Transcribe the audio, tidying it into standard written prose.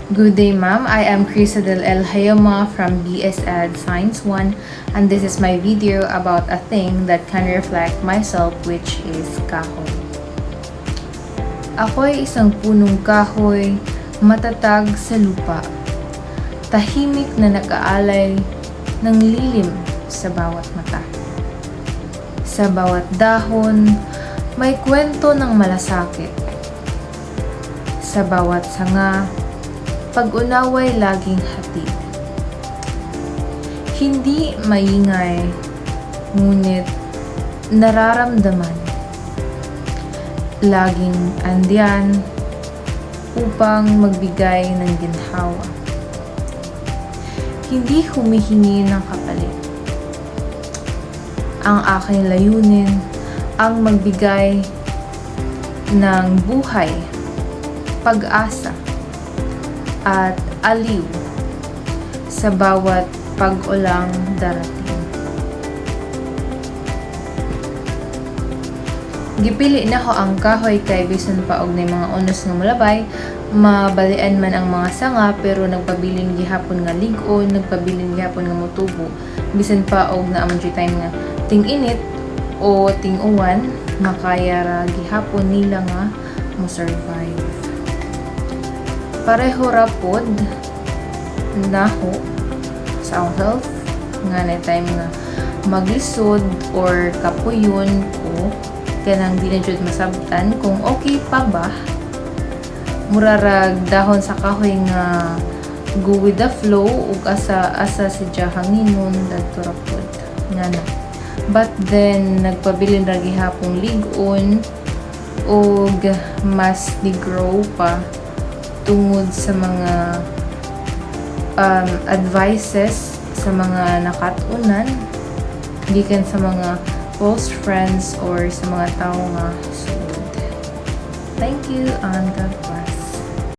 Good day, ma'am. I am Crisadel El Hayama from BS Ed Science 1, and this is my video about a thing that can reflect myself, which is kahoy. Ako'y isang punong kahoy, matatag sa lupa. Tahimik na nag-aalay ng lilim sa bawat mata. Sa bawat dahon, may kwento ng malasakit. Sa bawat sanga, pag-unaway laging hatid. Hindi maingay, ngunit nararamdaman. Laging andiyan upang magbigay ng ginhawa. Hindi humihingi ng kapalit. Ang aking layunin ang magbigay ng buhay, pag-asa, at aliw sa bawat pag-ulang darating. Gipili na ko ang kahoy kay bisan pa og mga unos nga molabay, mabalian man ang mga sanga pero nagpabilin gihapon nga lig-on, nagpabilin gihapon nga motubo. Bisan pa og naa man time nga ting-init o ting-uwan, makaya ra gihapon nila nga mo survive. Pareho ra pod naho sa akong health nga na time nga maglisod or kapuyon ko kanang di na jud masabtan kung okay pa ba murarag dahon sa kahoy nga go with the flow ug asa sa hanginon dadto ra pod nga na. But then nagpabilin ra gihapong lig-on ug mas ni-grow pa tungod sa mga advices sa mga nakatunan gikan sa mga close friends or sa mga tao nga sud. Thank you and